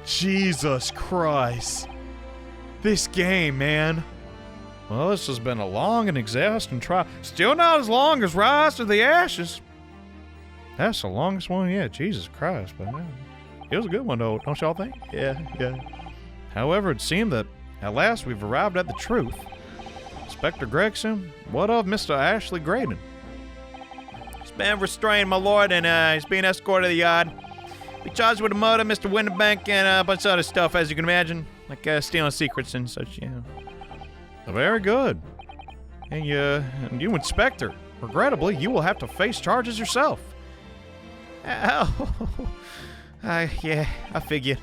Jesus Christ. This game, man. Well, this has been a long and exhausting trial. Still not as long as Rise to the Ashes. That's the longest one yet. Jesus Christ, but man, it was a good one, though, don't y'all think? Yeah. However, it seemed that at last we've arrived at the truth. Inspector Gregson, what of Mr. Ashley Graydon? He's been restrained, my lord, and he's being escorted to the yard. We charged with the murder, Mr. Winterbank, and a bunch of other stuff, as you can imagine, like stealing secrets and such, Very good. And you, Inspector, regrettably, you will have to face charges yourself. Yeah, I figured.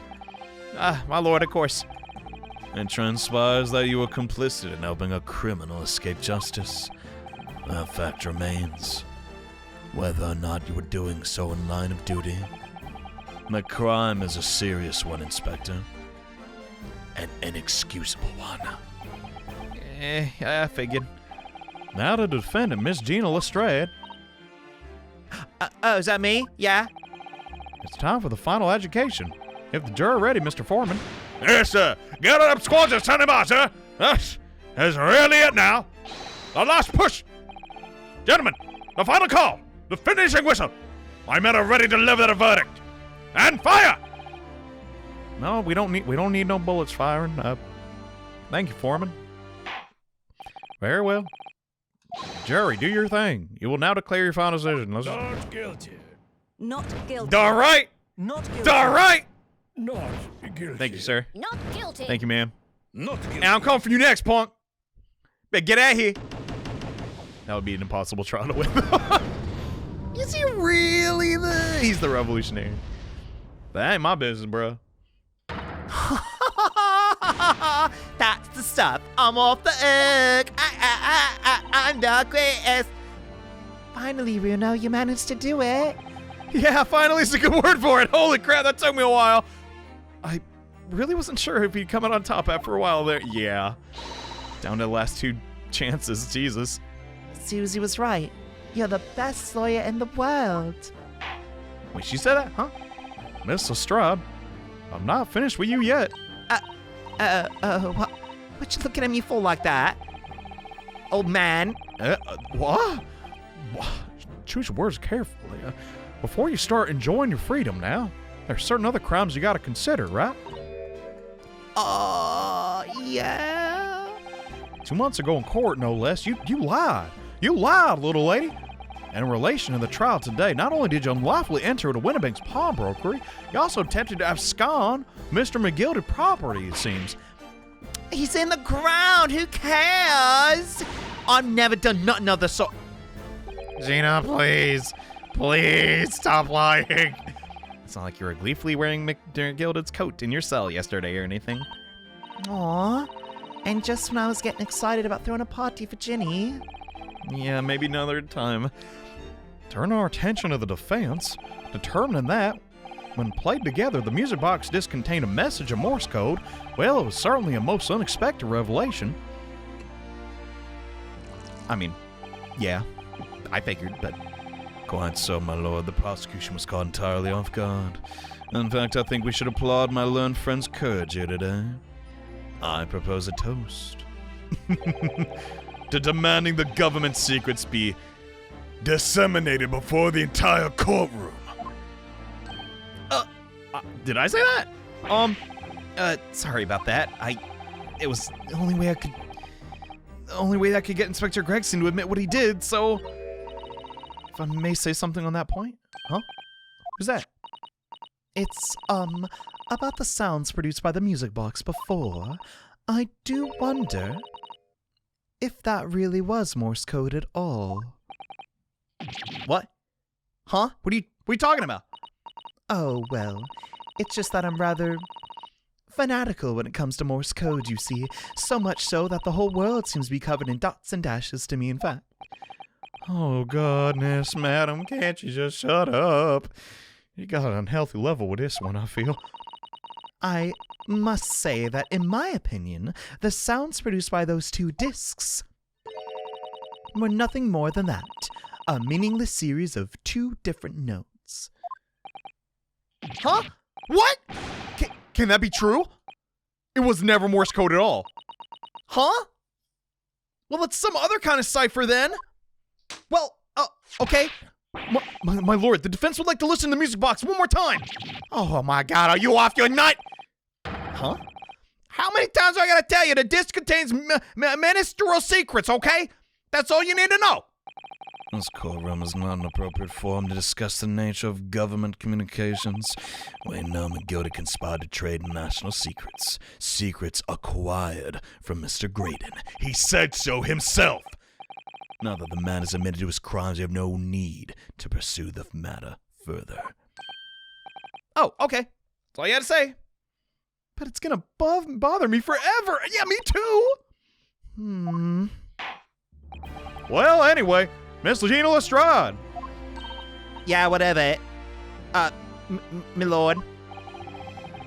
My lord, of course. It transpires that you were complicit in helping a criminal escape justice. The fact remains, whether or not you were doing so in line of duty. The crime is a serious one, Inspector. An inexcusable one. I figured. Now the defendant, Miss Gina Lestrade. Is that me? Yeah? It's time for the final education. If the jury ready, Mr. Foreman. Yes, sir. Get it up, squads, and send him out, sir. This is really it now. The last push. Gentlemen, the final call. The finishing whistle. My men are ready to deliver the verdict. And fire! No, we don't need no bullets firing. Thank you, Foreman. Very well. Jury, do your thing. You will now declare your final decision. Not guilty. Not guilty. All right. Not guilty. All right. Not guilty. Thank you, sir. Not guilty. Thank you, ma'am. Not guilty. Now I'm coming for you next, punk. Better get out of here. That would be an impossible trial to win. Is he really He's the revolutionary. That ain't my business, bro. That's the stuff. I'm off the hook. I'm the greatest. Finally, Bruno, you managed to do it. Yeah, finally is a good word for it. Holy crap, that took me a while. I really wasn't sure if he'd come out on top after a while there. Yeah. Down to the last two chances, Jesus. Susie was right. You're the best lawyer in the world. Wait, she said that, huh? Miss Lestrade, I'm not finished with you yet. What you looking at me for like that? Old man. What? Choose your words carefully. Before you start enjoying your freedom now, there's certain other crimes you gotta consider, right? Yeah. 2 months ago in court, no less, you lied. You lied, little lady. And in relation to the trial today, not only did you unlawfully enter the Winterbank's pawnbrokery, you also attempted to abscond Mr. McGildy's property, it seems. He's in the ground. Who cares? I've never done nothing of the sort. Gina, please. Please stop lying. It's not like you were gleefully wearing McGilded's coat in your cell yesterday or anything. Aw. And just when I was getting excited about throwing a party for Ginny. Yeah, maybe another time. Turn our attention to the defense, determining that, when played together, the music box disc contained a message of Morse code. Well, it was certainly a most unexpected revelation. I mean, yeah, I figured, but... Quite so, my lord. The prosecution was caught entirely off guard. In fact, I think we should applaud my learned friend's courage here today. I propose a toast. To demanding the government secrets be disseminated before the entire courtroom. Did I say that? Sorry about that. It was the only way I could get Inspector Gregson to admit what he did, so... If I may say something on that point? Huh? Who's that? It's, about the sounds produced by the music box before. I do wonder if that really was Morse code at all. What? Huh? What are you talking about? Oh, well, it's just that I'm rather fanatical when it comes to Morse code, you see. So much so that the whole world seems to be covered in dots and dashes to me, in fact. Oh, goodness, madam, can't you just shut up? You got an unhealthy level with this one, I feel. I must say that, in my opinion, the sounds produced by those two discs were nothing more than that. A meaningless series of two different notes. Huh? What? Can that be true? It was never Morse code at all. Huh? Well, it's some other kind of cipher then. Well, okay. My lord, the defense would like to listen to the music box one more time. Oh my god, are you off your nut? Huh? How many times do I gotta tell you the disc contains ministerial secrets, okay? That's all you need to know. This courtroom is not an appropriate forum to discuss the nature of government communications. We know McGildy conspired to trade in national secrets. Secrets acquired from Mr. Graydon. He said so himself. Now that the man has admitted to his crimes, we have no need to pursue the matter further. Oh, okay. That's all you had to say. But it's gonna bother me forever. Yeah, me too. Well, anyway, Miss Gina Lestrade. Yeah, whatever. My lord.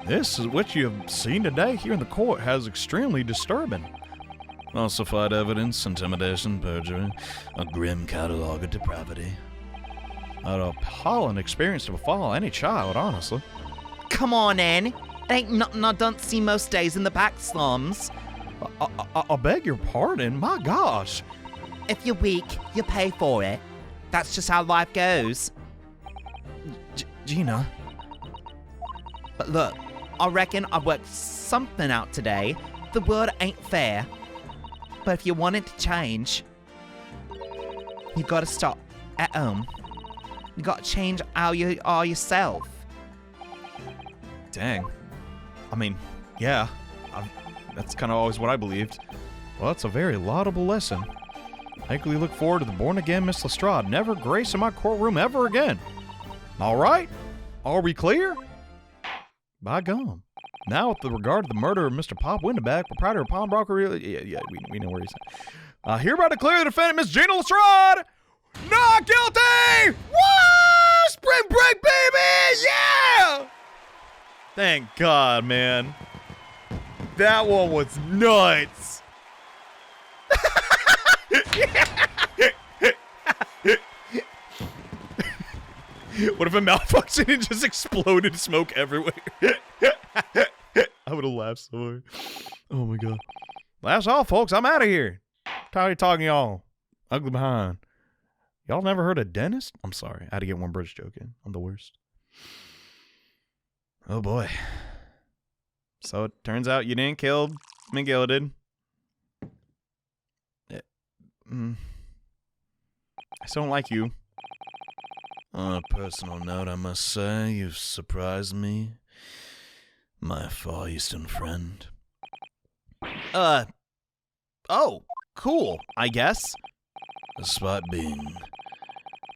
This is what you have seen today here in the court has extremely disturbing. Falsified evidence, intimidation, perjury, a grim catalogue of depravity. An appalling experience to befall any child, honestly. Come on, Anne. It ain't nothing I don't see most days in the back slums. I beg your pardon, my gosh. If you're weak, you pay for it. That's just how life goes. Gina. But look, I reckon I worked something out today. The world ain't fair. But if you want it to change, you gotta start at home. You gotta change how you are yourself. Dang. I mean, yeah. That's kind of always what I believed. Well, that's a very laudable lesson. I eagerly look forward to the born-again Miss Lestrade never gracing my courtroom ever again. All right. Are we clear? By gum. Now, with regard to the murder of Mr. Pop Windeback, proprietor of Pawnbroker, we know where he's at. Hereby declare the defendant, Miss Gina Lestrade, not guilty! Woo! Spring break, baby! Yeah! Thank God, man. That one was nuts. What if it malfunctioned and just exploded smoke everywhere? I would have laughed so hard. Oh my god. That's all, folks. I'm out of here. Tired of talking y'all. Ugly behind. Y'all never heard of dentist? I'm sorry. I had to get one British joke in. I'm the worst. Oh boy. So it turns out you didn't kill McGildy. I still don't like you. On a personal note, I must say, you've surprised me, my Far Eastern friend. Oh, cool, I guess. Despite being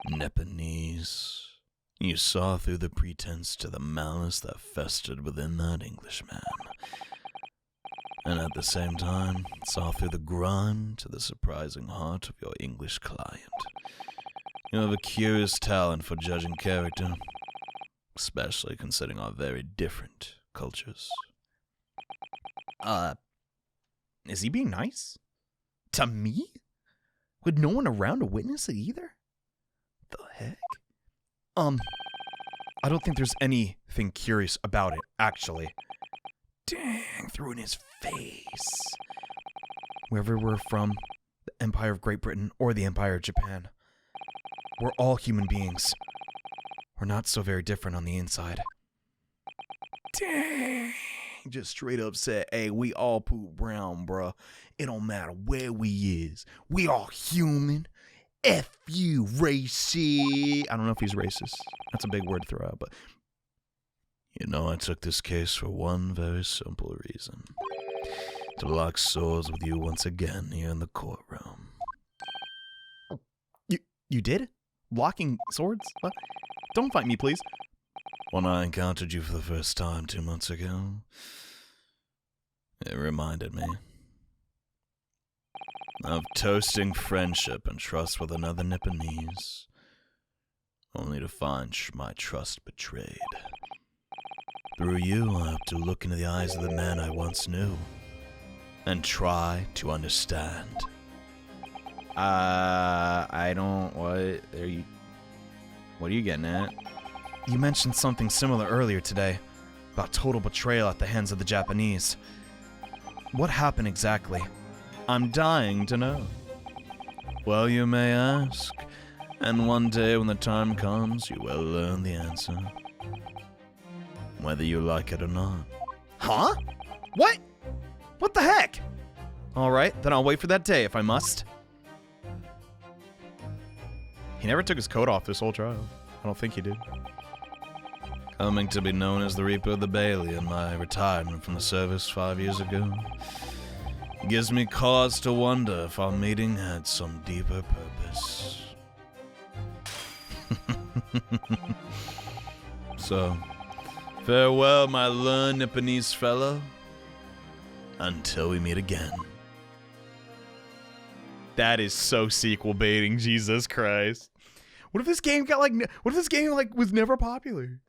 Nepalese, you saw through the pretense to the malice that festered within that Englishman. And at the same time, saw through the grime to the surprising heart of your English client. You have a curious talent for judging character, especially considering our very different cultures. Is he being nice? To me? With no one around to witness it either? The heck? I don't think there's anything curious about it, actually. Dang, threw in his face. Wherever we're from, the Empire of Great Britain or the Empire of Japan, we're all human beings. We're not so very different on the inside. Dang. Just straight up said, hey, we all poop brown, bruh. It don't matter where we is. We all human. F you, racist. I don't know if he's racist. That's a big word to throw out, but... You know, I took this case for one very simple reason. To lock swords with you once again here in the courtroom. You did? Locking swords? What? Don't fight me, please. When I encountered you for the first time 2 months ago, it reminded me of toasting friendship and trust with another Nipponese, only to find my trust betrayed. Through you, I hope to look into the eyes of the man I once knew and try to understand. I don't... What are you getting at? You mentioned something similar earlier today, about total betrayal at the hands of the Japanese. What happened exactly? I'm dying to know. Well, you may ask, and one day when the time comes, you will learn the answer. Whether you like it or not. Huh? What? What the heck? Alright, then I'll wait for that day if I must. He never took his coat off this whole trial. I don't think he did. Coming to be known as the Reaper of the Bailey in my retirement from the service 5 years ago gives me cause to wonder if our meeting had some deeper purpose. So, farewell, my learned Nipponese fellow. Until we meet again. That is so sequel baiting, Jesus Christ. What if this game was never popular?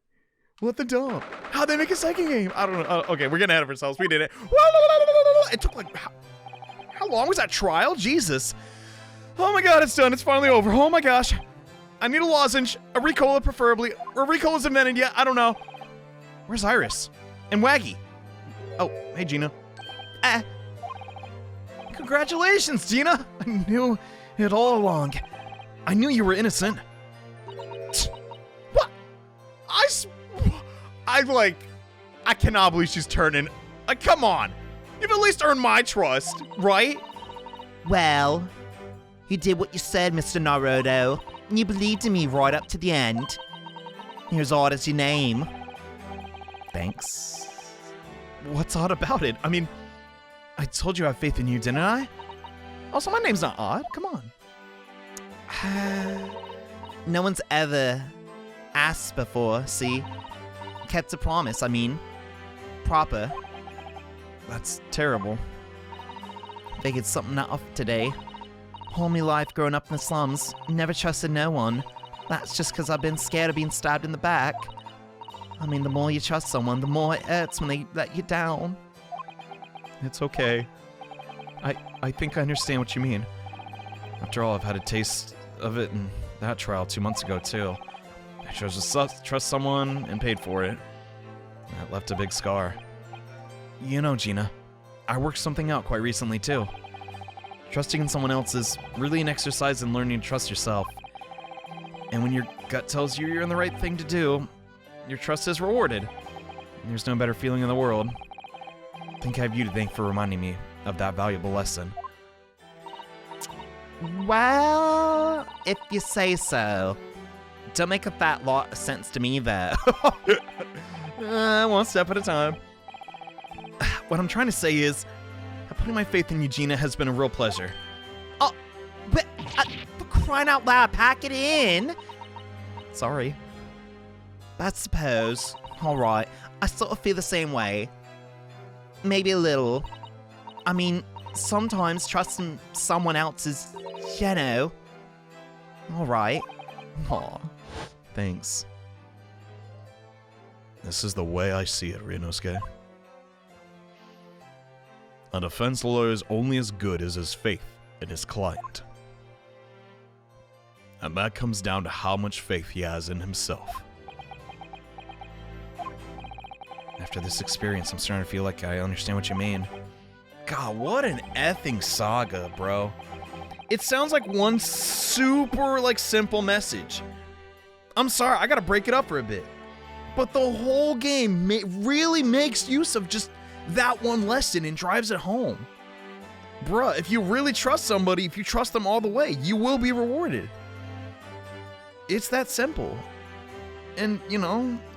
What the dump? How'd they make a second game? I don't know. Okay, we're getting ahead of ourselves. We did it. It took like, how long was that trial? Jesus. Oh my God, it's done. It's finally over. Oh my gosh. I need a lozenge, a Ricola preferably. Or Ricola's invented yet. I don't know. Where's Iris? And Waggy? Oh, hey Gina. Congratulations, Gina. I knew it all along. I knew you were innocent. What? I cannot believe she's turning. Like, come on. You've at least earned my trust, right? Well, you did what you said, Mr. Naruto, and you believed in me right up to the end. Here's Odd as your name. Thanks. What's odd about it? I mean, I told you I have faith in you, didn't I? Also, my name's not Odd. Come on. No one's ever asked before, see? Kept a promise, I mean. Proper. That's terrible. Figured something out of today. Whole me life growing up in the slums, never trusted no one. That's just because I've been scared of being stabbed in the back. I mean, the more you trust someone, the more it hurts when they let you down. It's okay. I think I understand what you mean. After all, I've had a taste of it in that trial 2 months ago, too. I chose to trust someone and paid for it. That left a big scar. You know, Gina, I worked something out quite recently, too. Trusting in someone else is really an exercise in learning to trust yourself. And when your gut tells you you're in the right thing to do, your trust is rewarded. And there's no better feeling in the world. I think I have you to thank for reminding me of that valuable lesson. Well, if you say so. Don't make a fat lot of sense to me, though. One step at a time. What I'm trying to say is, putting my faith in Eugenia has been a real pleasure. Oh, but for crying out loud, pack it in. Sorry. I suppose. Alright, I sort of feel the same way. Maybe a little. I mean, sometimes trusting someone else is, you know. Alright. Aw, thanks. This is the way I see it, Ryunosuke. A defense lawyer is only as good as his faith in his client. And that comes down to how much faith he has in himself. After this experience, I'm starting to feel like I understand what you mean. God, what an effing saga, bro. It sounds like one super, simple message. I'm sorry, I gotta break it up for a bit. But the whole game really makes use of just that one lesson and drives it home. Bruh, if you really trust somebody, if you trust them all the way, you will be rewarded. It's that simple. And,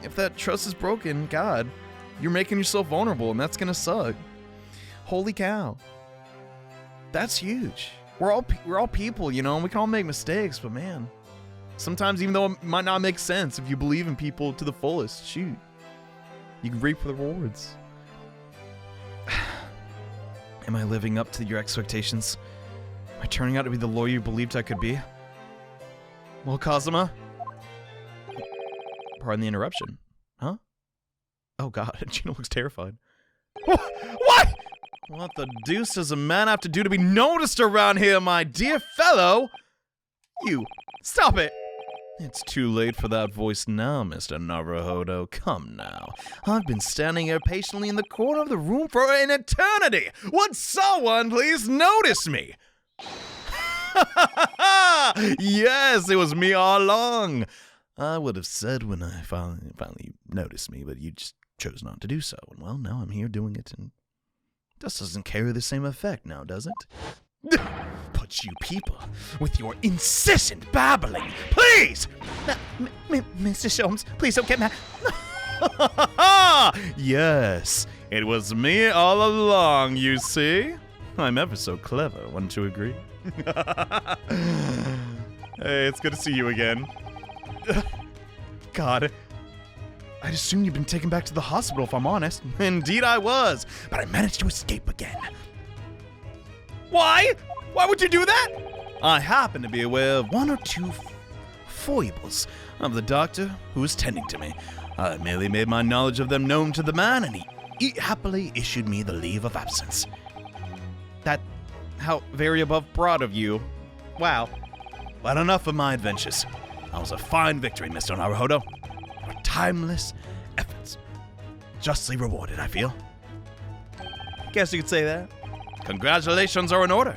if that trust is broken, God, you're making yourself vulnerable, and that's gonna suck. Holy cow. That's huge. We're all people, and we can all make mistakes, but man, sometimes even though it might not make sense, if you believe in people to the fullest, shoot, you can reap the rewards. Am I living up to your expectations? Am I turning out to be the lawyer you believed I could be? Well, Kazuma? Pardon the interruption. Huh? Oh god, Gina looks terrified. What? What the deuce does a man have to do to be noticed around here, my dear fellow? You, stop it. It's too late for that voice now, Mr. Naruhodo. Come now. I've been standing here patiently in the corner of the room for an eternity. Would someone please notice me? Yes, it was me all along. I would have said when I finally noticed me, but you just chose not to do so. And well, now I'm here doing it, and this doesn't carry the same effect now, does it? But you people, with your incessant babbling, please! Mr. Sholmes, please don't get mad. Yes, it was me all along, you see? I'm ever so clever, wouldn't you agree? Hey, it's good to see you again. God, I'd assumed you'd been taken back to the hospital, if I'm honest. Indeed I was, but I managed to escape again. Why? Why would you do that? I happen to be aware of one or two foibles of the doctor who was tending to me. I merely made my knowledge of them known to the man, and he happily issued me the leave of absence. How very above broad of you. Wow. But enough of my adventures. That was a fine victory, Mr. Naruhodo. Your timeless efforts. Justly rewarded, I feel. Guess you could say that. Congratulations are in order.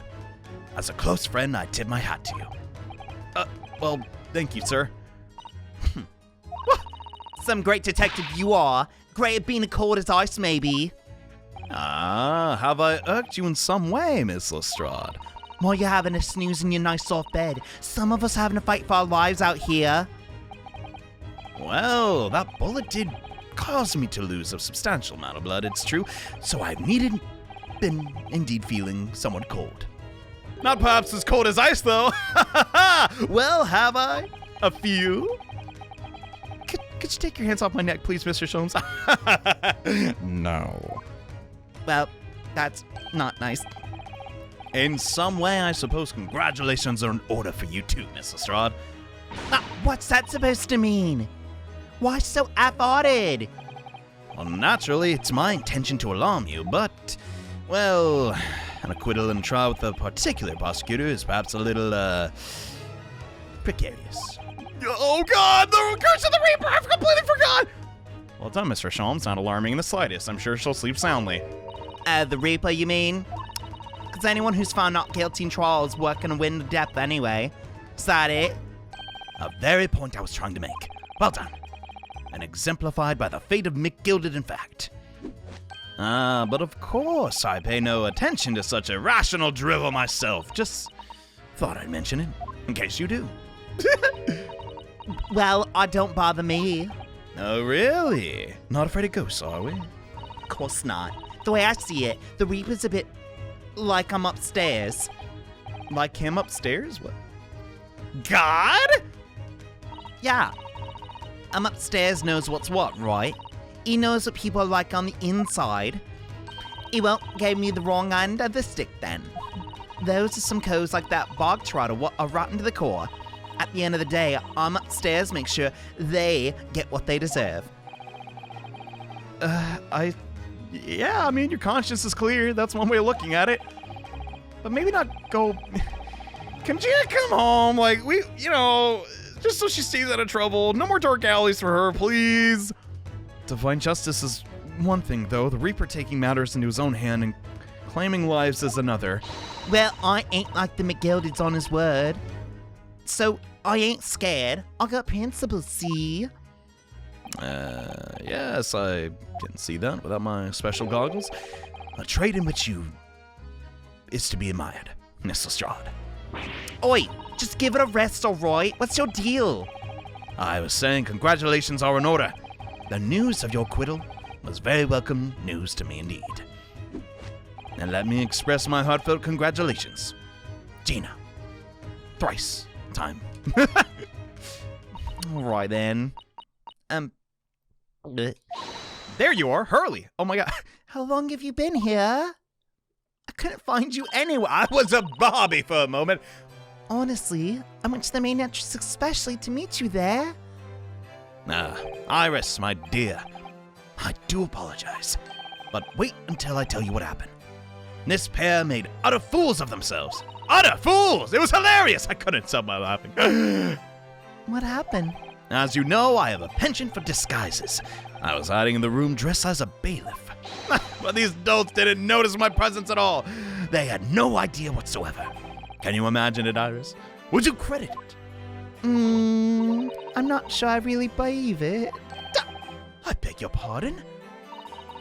As a close friend, I tip my hat to you. Well, thank you, sir. Some great detective you are. Great at being cold as ice, maybe. Ah, have I irked you in some way, Miss Lestrade? While you're having a snooze in your nice soft bed, some of us having to fight for our lives out here. Well, that bullet did cause me to lose a substantial amount of blood, it's true, so I've been indeed feeling somewhat cold. Not perhaps as cold as ice, though. Well, have I? A few. Could you take your hands off my neck, please, Mr. Sholmes? No. Well, that's not nice. In some way, I suppose congratulations are in order for you too, Miss Lestrade. What's that supposed to mean? Why so half-hearted? Well, naturally, it's my intention to alarm you, but, well, an acquittal in a trial with a particular prosecutor is perhaps a little, precarious. Oh, God! The curse of the Reaper! I've completely forgot! Well done, Mr. Sholmes. Not alarming in the slightest. I'm sure she'll sleep soundly. The Reaper, you mean? Because anyone who's found not guilty in trial is working to win to death anyway. Is that it? A very point I was trying to make. Well done. And exemplified by the fate of McGilded, in fact. But of course I pay no attention to such irrational drivel myself. Just thought I'd mention it, in case you do. Well, don't bother me. Oh, really? Not afraid of ghosts, are we? Of course not. The way I see it, the Reaper's a bit like I'm upstairs. Like him upstairs? What? God? Yeah. I'm upstairs knows what's what, right? He knows what people are like on the inside. He won't give me the wrong end of the stick then. Those are some codes like that bog trotter what are rotten to the core. At the end of the day, I'm upstairs make sure they get what they deserve. Yeah, I mean, your conscience is clear. That's one way of looking at it. But maybe not go... Can Gina come home? Like, just so she stays out of trouble. No more dark alleys for her, please. Divine justice is one thing, though. The Reaper taking matters into his own hand and claiming lives is another. Well, I ain't like the McGildeds on his word. So, I ain't scared. I got principles, see? Yes, I can see that without my special goggles. A trait in which you is to be admired, Miss Lestrade. Oi, just give it a rest, alright? What's your deal? I was saying congratulations are in order. The news of your acquittal was very welcome news to me indeed. And let me express my heartfelt congratulations. Gina. Thrice time. Alright then. Bleh. There you are, Hurley. Oh my God. How long have you been here? I couldn't find you anywhere. I was a Bobby for a moment. Honestly, I went to the main entrance especially to meet you there. Iris, my dear. I do apologize. But wait until I tell you what happened. This pair made utter fools of themselves. Utter fools! It was hilarious! I couldn't stop my laughing. What happened? As you know, I have a penchant for disguises. I was hiding in the room dressed as a bailiff. But these dolts didn't notice my presence at all. They had no idea whatsoever. Can you imagine it, Iris? Would you credit it? I'm not sure I really believe it. I beg your pardon?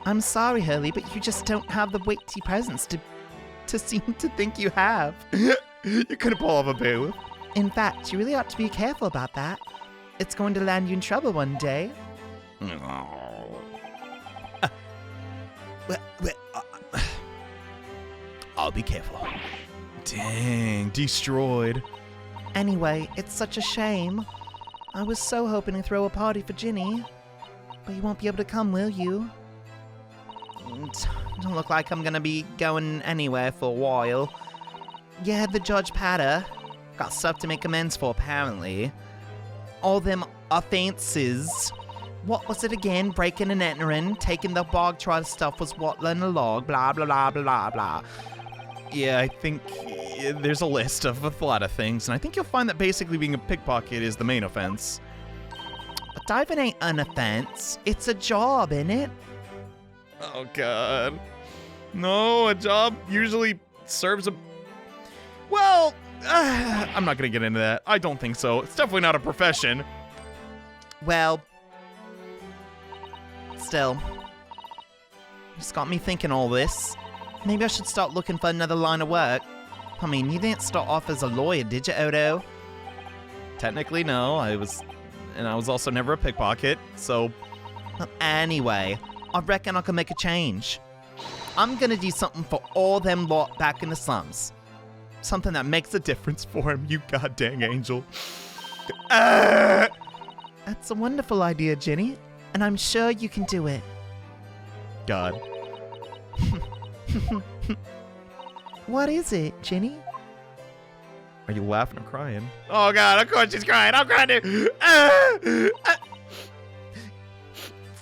I'm sorry, Hurley, but you just don't have the weighty presence to seem to think you have. You couldn't pull off a bailiff. In fact, you really ought to be careful about that. It's going to land you in trouble one day. I'll be careful. Dang, destroyed. Anyway, it's such a shame. I was so hoping to throw a party for Ginny. But you won't be able to come, will you? Don't look like I'm gonna be going anywhere for a while. Yeah, the Judge Patter. Got stuff to make amends for, apparently. All them offenses. What was it again? Breaking and entering, taking the bog trot stuff was wattling a log, blah, blah, blah, blah, blah, blah. Yeah, I think there's a list of a lot of things, and I think you'll find that basically being a pickpocket is the main offense. But diving ain't an offense. It's a job, innit? Oh, God. No, a job usually serves a... Well, I'm not going to get into that. I don't think so. It's definitely not a profession. Well, still, it's got me thinking all this. Maybe I should start looking for another line of work. I mean, you didn't start off as a lawyer, did you, Odo? Technically, no. I was also never a pickpocket, so... Well, anyway, I reckon I can make a change. I'm gonna do something for all them lot back in the slums. Something that makes a difference for him, you goddamn angel. That's a wonderful idea, Ginny, and I'm sure you can do it. God. What is it, Ginny? Are you laughing or crying? Oh, God, of course she's crying. I'm crying too.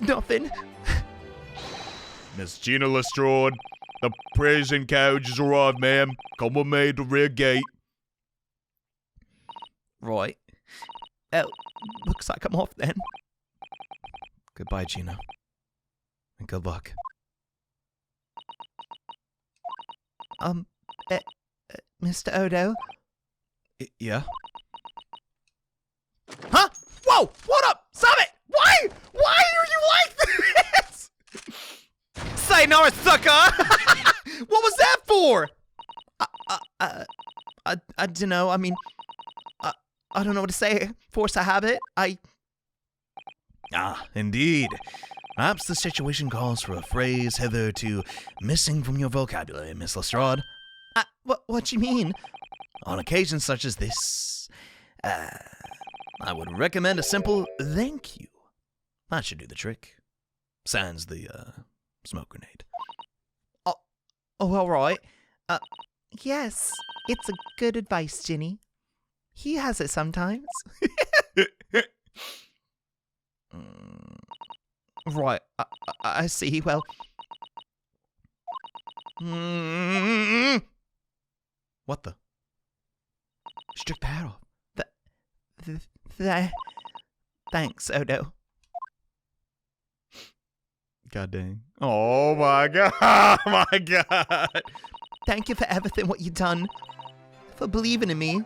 Nothing. Miss Gina Lestrade, the prison carriage has arrived, ma'am. Come with me to the rear gate. Right. Oh, looks like I'm off then. Goodbye, Gina. And good luck. Mr. Odo? Yeah? Huh? Whoa! What up? Stop it! Why? Why are you like this? Say no, sucker! What was that for? I don't know. I mean, I don't know what to say. Force a habit. Ah, indeed. Perhaps the situation calls for a phrase hitherto missing from your vocabulary, Miss Lestrade. What you mean? On occasions such as this, I would recommend a simple thank you. That should do the trick. Sans the, smoke grenade. Oh, all right. Yes, it's a good advice, Ginny. He has it sometimes. Right, I see. Well, What the? She took the hat off. Thanks, Odo. God dang. Oh my God. Oh my God. Thank you for everything what you done. For believing in me.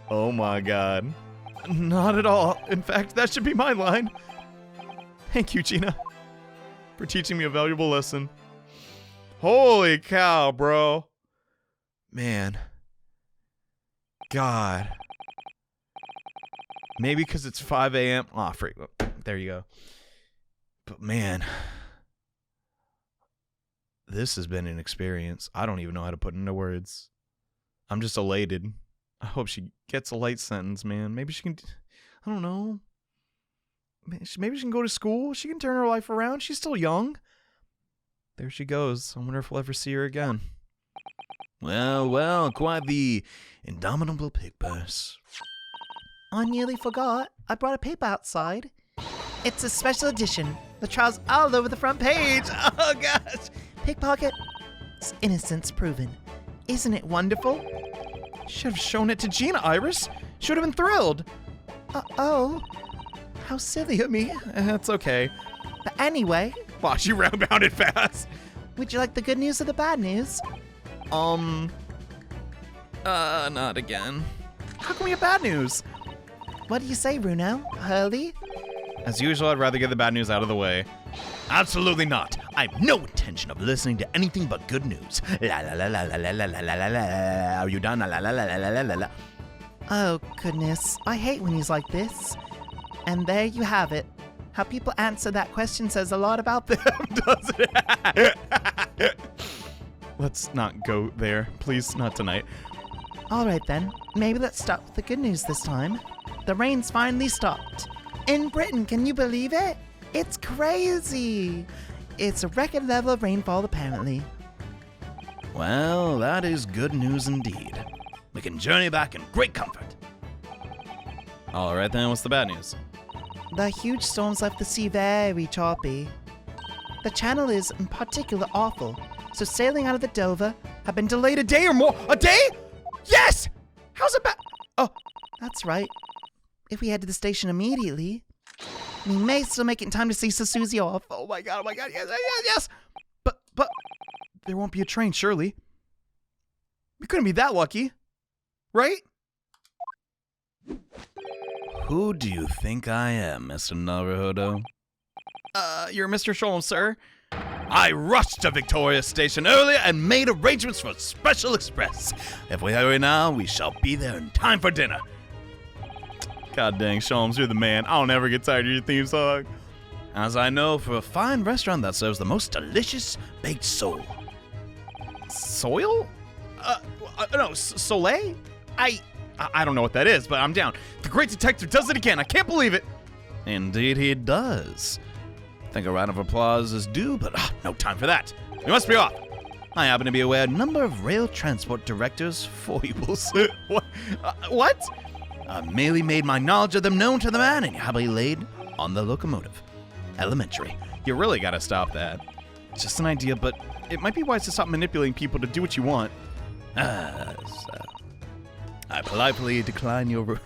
Oh my God. Not at all. In fact, that should be my line. Thank you, Gina, for teaching me a valuable lesson. Holy cow, bro. Man. God. Maybe because it's 5 a.m. Oh, freak. There you go. But man, this has been an experience. I don't even know how to put into words. I'm just elated. I hope she gets a light sentence, man. Maybe she can, I don't know. Maybe she can go to school. She can turn her life around. She's still young. There she goes. I wonder if we'll ever see her again. Well, quite the indomitable pig purse. I nearly forgot. I brought a paper outside. It's a special edition. The trial's all over the front page. Oh, gosh. Pickpocket. Innocence proven. Isn't it wonderful? Should have shown it to Gina, Iris. Should have been thrilled. Oh, how silly of me. It's okay. But anyway, Wow, she round-bounded fast. would you like the good news or the bad news? Not again. How can we have bad news? What do you say, Bruno? Hurley? As usual, I'd rather get the bad news out of the way. Absolutely not. I have no intention of listening to anything but good news. La la la la la la la la la la la. Are you done? La la la la la la la la. Oh, goodness. I hate when he's like this. And there you have it. How people answer that question says a lot about them, doesn't it? Let's not go there. Please, not tonight. All right, then. Maybe let's start with the good news this time. The rain's finally stopped. In Britain, can you believe it? It's crazy. It's a record level of rainfall, apparently. Well, that is good news indeed. We can journey back in great comfort. All right, then, what's the bad news? The huge storms left the sea very choppy. The channel is, in particular, awful. So sailing out of the Dover have been delayed a day or more. A day? Yes! How's it Oh, that's right. If we head to the station immediately, we may still make it in time to see Susie off. Oh my god, yes! But, there won't be a train, surely. We couldn't be that lucky, right? Who do you think I am, Mr. Naruhodo? You're Mr. Sholmes, sir. I rushed to Victoria Station earlier and made arrangements for a special express. If we hurry now, we shall be there in time for dinner. God dang, Sholmes, you're the man. I'll never get tired of your theme song. As I know, for a fine restaurant that serves the most delicious baked sole. Soil? No, Soleil? I don't know what that is, but I'm down. The great detective does it again. I can't believe it. Indeed he does. I think a round of applause is due, but no time for that. We must be off. I happen to be aware of a number of rail transport directors' foibles. What? I merely made my knowledge of them known to the man and happily laid on the locomotive. Elementary. You really gotta stop that. It's just an idea, but it might be wise to stop manipulating people to do what you want. I politely decline your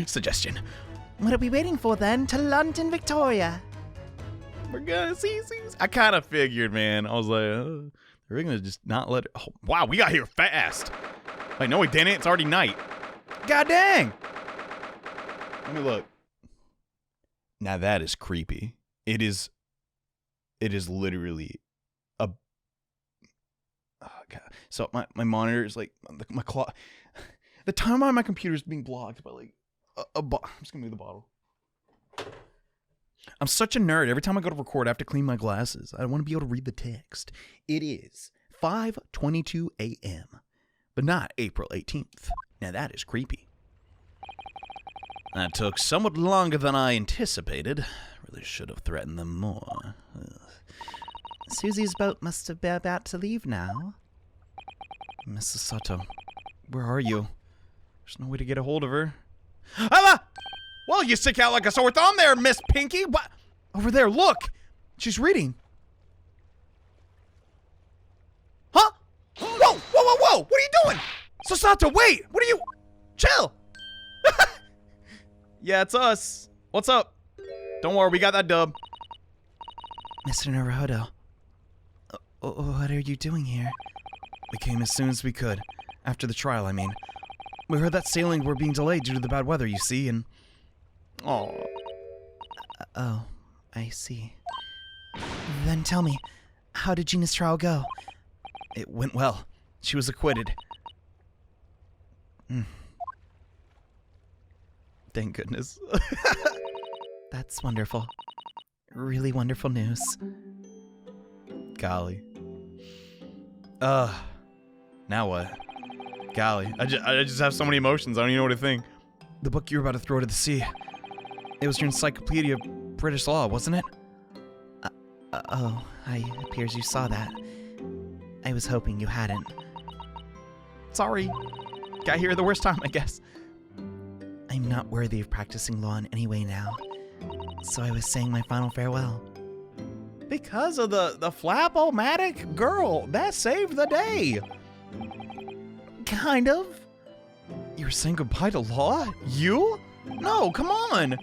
suggestion. What are we waiting for then? To London, Victoria. We're gonna see. I kind of figured, man. I was like, they're gonna just not let it. Oh, wow, we got here fast. Wait, no, we didn't. It's already night. God dang. Let me look. Now that is creepy. It is literally a. Oh god. So my monitor is like my clock. The timer on my computer is being blocked by like I'm just gonna move the bottle. I'm such a nerd. Every time I go to record, I have to clean my glasses. I want to be able to read the text. It is 5:22 a.m., but not April 18th. Now that is creepy. That took somewhat longer than I anticipated. Really should have threatened them more. Ugh. Susie's boat must have been about to leave now. Miss Susato, where are you? There's no way to get a hold of her. Ella! Well, you stick out like a sore thumb there, Miss Pinky. What? Over there, look. She's reading. Huh? Whoa! What are you doing? Susato, wait! What are you... Chill! Yeah, it's us. What's up? Don't worry, we got that dub. Mr. Naruhodo, what are you doing here? We came as soon as we could. After the trial, I mean. We heard that sailings were being delayed due to the bad weather, you see, and... Oh. Oh, I see. Then tell me, how did Gina's trial go? It went well. She was acquitted. Thank goodness. That's wonderful. Really wonderful news. Golly. Now what? Golly. I just have so many emotions, I don't even know what to think. The book you were about to throw to the sea. It was your Encyclopedia of British Law, wasn't it? It appears you saw that. I was hoping you hadn't. Sorry. Got here the worst time, I guess. I'm not worthy of practicing law in any way now, so I was saying my final farewell. Because of the flap-o-matic girl. That saved the day. Kind of. You were saying goodbye to law? You? No, come on!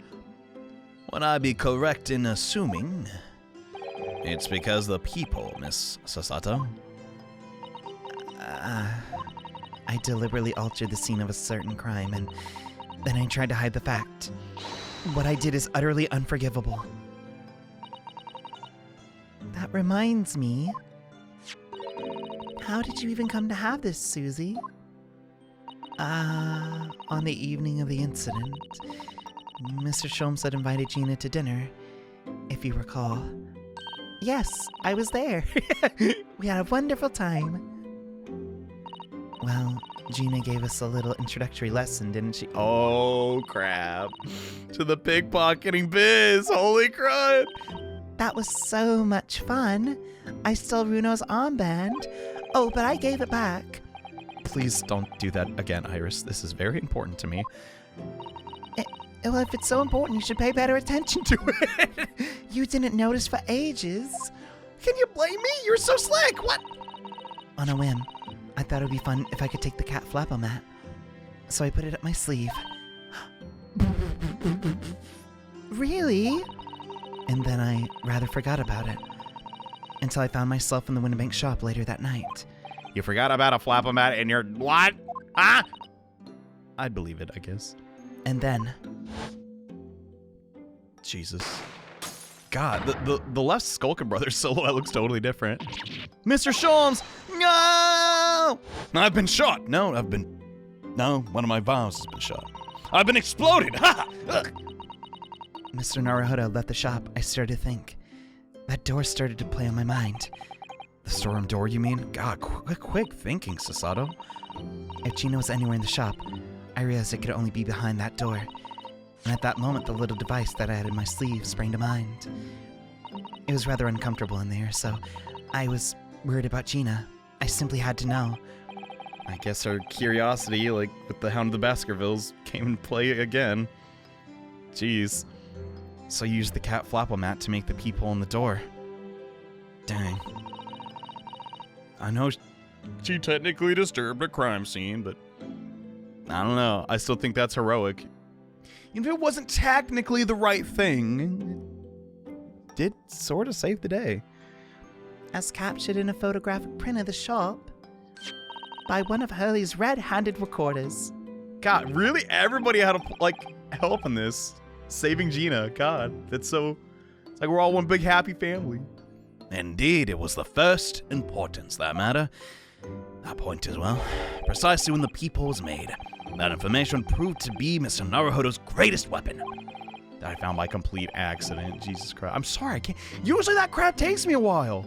Would I be correct in assuming it's because the peephole, Miss Susato? I deliberately altered the scene of a certain crime, and then I tried to hide the fact. What I did is utterly unforgivable. That reminds me. How did you even come to have this, Susie? On the evening of the incident, Mr. Sholmes had invited Gina to dinner, if you recall. Yes, I was there. We had a wonderful time. Well, Gina gave us a little introductory lesson, didn't she? Oh, crap. To the pickpocketing biz. Holy crud. That was so much fun. I stole Runo's armband. Oh, but I gave it back. Please don't do that again, Iris. This is very important to me. Well, if it's so important, you should pay better attention to it. You didn't notice for ages. Can you blame me? You're so slick. What? On a whim, I thought it would be fun if I could take the cat flap-o-mat. So I put it up my sleeve. Really? And then I rather forgot about it. Until I found myself in the Winterbank shop later that night. You forgot about a flap-o-mat in your... What? Huh? I'd believe it, I guess. And then... Jesus. God, the left Skulkin Brothers silhouette looks totally different. Mr. Sholmes! No! I've been shot. No, one of my valves has been shot. I've been exploded! Ha! Mr. Naruhodo left the shop. I started to think. That door started to play on my mind. The storeroom door, you mean? God, quick thinking, Susato. If Gina was anywhere in the shop, I realized it could only be behind that door. And at that moment, the little device that I had in my sleeve sprang to mind. It was rather uncomfortable in there, so I was worried about Gina. I simply had to know. I guess her curiosity, like with the Hound of the Baskervilles, came into play again. Jeez. So you used the cat flap-o-mat to make the peephole in the door. Dang. I know she technically disturbed a crime scene, but I don't know. I still think that's heroic. Even if it wasn't technically the right thing, it did sort of save the day. As captured in a photographic print of the shop by one of Hurley's red-handed recorders. God, really? Everybody had to, help in this. Saving Gina. God, that's so... It's like we're all one big happy family. Indeed, it was the first importance, that matter. That point as well. Precisely when the peephole was made, that information proved to be Mr. Naruhodo's greatest weapon. That I found by complete accident. Jesus Christ. I'm sorry, I can't... Usually that crap takes me a while.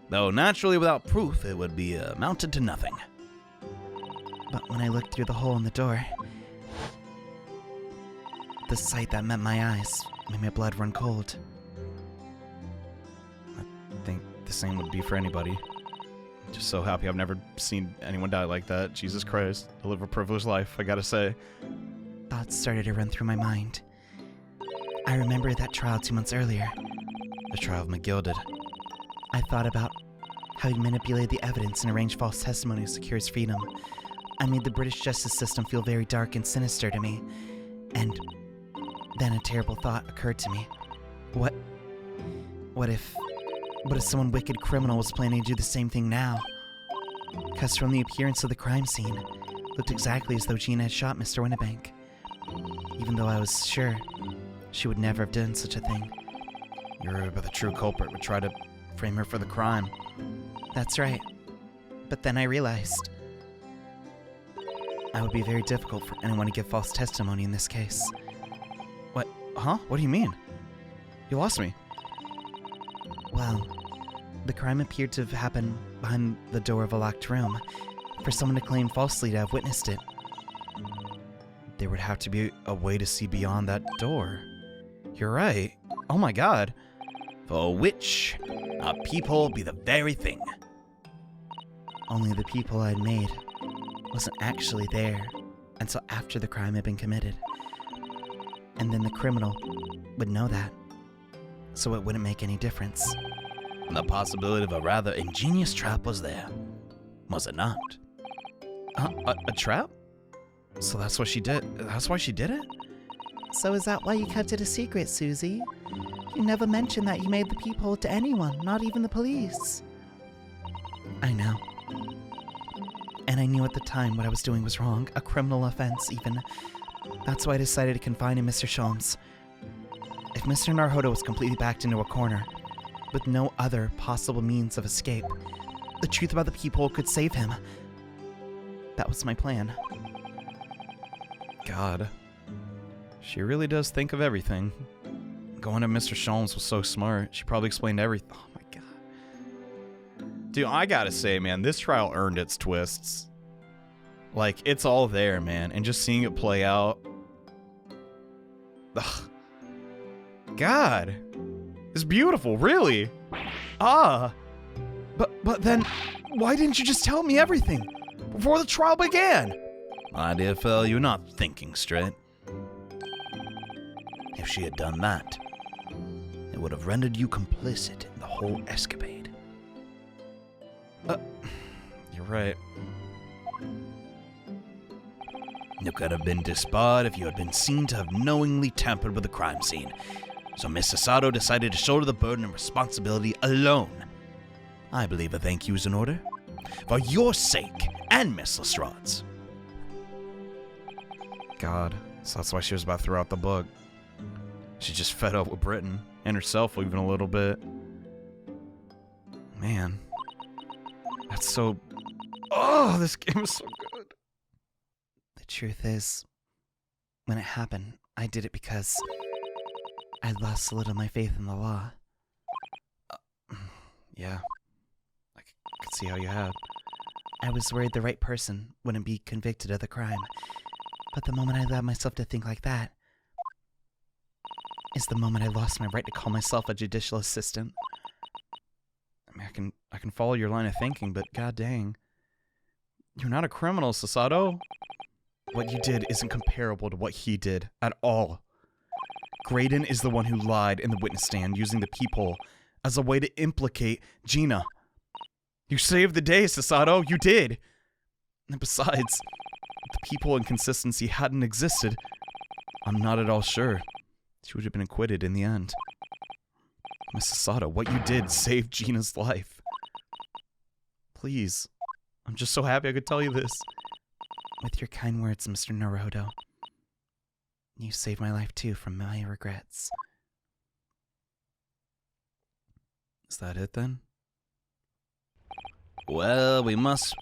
Though naturally without proof, it would be amounted to nothing. But when I looked through the hole in the door, the sight that met my eyes made my blood run cold. I think the same would be for anybody. Just so happy I've never seen anyone die like that. Jesus Christ. I live a privileged life, I gotta say. Thoughts started to run through my mind. I remembered that trial 2 months earlier. The trial of McGilded. I thought about how he manipulated the evidence and arranged false testimony to secure his freedom. I made the British justice system feel very dark and sinister to me. And then a terrible thought occurred to me. What if someone wicked criminal was planning to do the same thing now? Because from the appearance of the crime scene, it looked exactly as though Gina had shot Mr. Winterbank. Even though I was sure she would never have done such a thing. You're right about the true culprit would try to frame her for the crime. That's right. But then I realized it would be very difficult for anyone to give false testimony in this case. What? Huh? What do you mean? You lost me. Well, the crime appeared to have happened behind the door of a locked room. For someone to claim falsely to have witnessed it, there would have to be a way to see beyond that door. You're right. Oh my god. For which a peephole be the very thing. Only the peephole I'd made wasn't actually there until after the crime had been committed. And then the criminal would know that, so it wouldn't make any difference. And the possibility of a rather ingenious trap was there, was it not? A trap? So that's what she did. That's why she did it? So is that why you kept it a secret, Susie? You never mentioned that you made the peephole to anyone, not even the police. I know. And I knew at the time what I was doing was wrong, a criminal offense even. That's why I decided to confide in Mr. Sholmes. If Mr. Naruhodo was completely backed into a corner, with no other possible means of escape, the truth about the peephole could save him. That was my plan. God. She really does think of everything. Going to Mr. Sholmes was so smart. She probably explained everything. Oh my god. Dude, I gotta say, man, this trial earned its twists. Like, it's all there, man. And just seeing it play out. Ugh. God. It's beautiful, really. But then, why didn't you just tell me everything before the trial began? My dear fellow, you're not thinking straight. If she had done that, it would have rendered you complicit in the whole escapade. You're right. You could have been disbarred if you had been seen to have knowingly tampered with the crime scene. So Miss Susato decided to shoulder the burden and responsibility alone. I believe a thank you is in order. For your sake and Miss Lestrade's. God. So that's why she was about to throw out the book. She just fed up with Britain. And herself even a little bit. Man. That's so... Oh, this game is so good. The truth is, when it happened, I did it because I lost a little of my faith in the law. Yeah. I could see how you had. I was worried the right person wouldn't be convicted of the crime. But the moment I allowed myself to think like that is the moment I lost my right to call myself a judicial assistant. I mean, I can follow your line of thinking, but god dang. You're not a criminal, Susato. What you did isn't comparable to what he did at all. Graydon is the one who lied in the witness stand using the peephole as a way to implicate Gina. You saved the day, Susato. You did. And besides, if the peephole inconsistency hadn't existed, I'm not at all sure she would have been acquitted in the end. Miss Susato, what you did saved Gina's life. Please. I'm just so happy I could tell you this. With your kind words, Mr. Naruhodo. You saved my life too from my regrets. Is that it then? Well, we must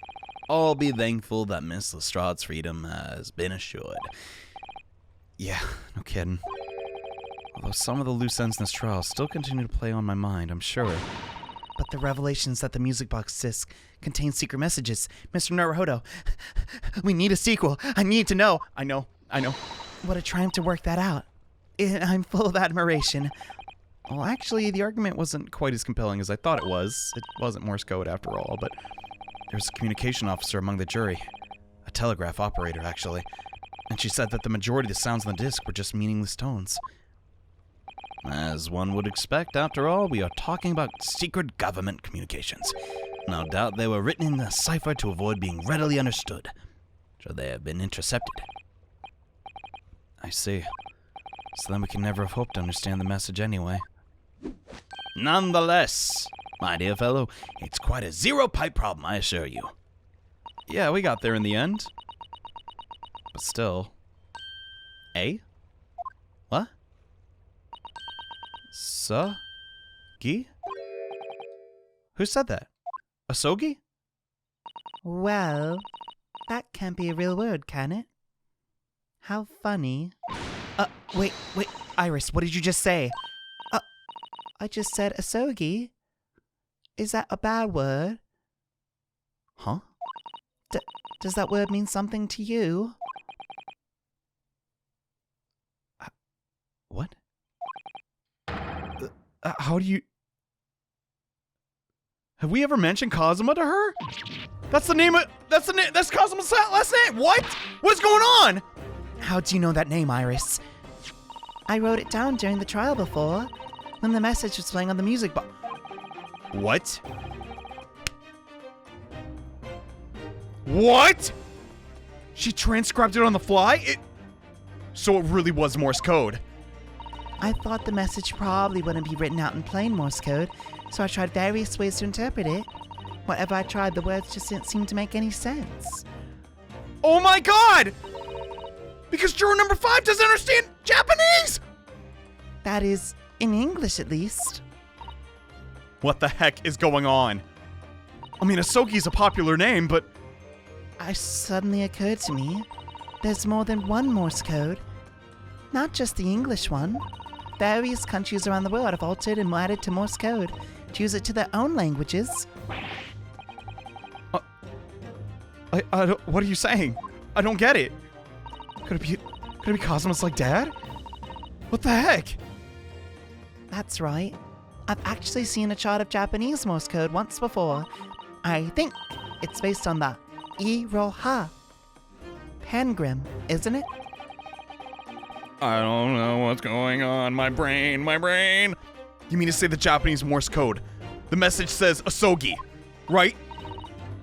all be thankful that Miss Lestrade's freedom has been assured. Yeah, no kidding. Although some of the loose ends in this trial still continue to play on my mind, I'm sure. But the revelations that the music box disc contains secret messages. Mr. Naruhodo, we need a sequel. I need to know. I know. What a triumph to work that out. I'm full of admiration. Well, actually, the argument wasn't quite as compelling as I thought it was. It wasn't Morse code after all, but there was a communication officer among the jury. A telegraph operator, actually. And she said that the majority of the sounds on the disc were just meaningless tones. As one would expect, after all, we are talking about secret government communications. No doubt they were written in a cipher to avoid being readily understood. So they have been intercepted. I see. So then we can never have hoped to understand the message anyway. Nonetheless, my dear fellow, it's quite a zero-pipe problem, I assure you. Yeah, we got there in the end. But still. What? Gi? Who said that? Asogi? Well, that can't be a real word, can it? How funny. Wait, Iris, what did you just say? I just said asogi. Is that a bad word? Huh? Does that word mean something to you? What? How do you... Have we ever mentioned Kazuma to her? That's the name of... That's Kazuma's last name! What? What's going on? How do you know that name, Iris? I wrote it down during the trial before, when the message was playing on the music box. What? What? She transcribed it on the fly? So it really was Morse code. I thought the message probably wouldn't be written out in plain Morse code, so I tried various ways to interpret it. Whatever I tried, the words just didn't seem to make any sense. Oh my god! Because juror number 5 doesn't understand Japanese! That is, in English at least. What the heck is going on? I mean, Asogi's a popular name, but... It suddenly occurred to me, there's more than one Morse code. Not just the English one. Various countries around the world have altered and added to Morse code to use it to their own languages. I don't, what are you saying? I don't get it. Could it be Cosmos like Dad? What the heck? That's right. I've actually seen a chart of Japanese Morse code once before. I think it's based on the Iroha Pangram, isn't it? I don't know what's going on. My brain. You mean to say the Japanese Morse code? The message says Asogi, right?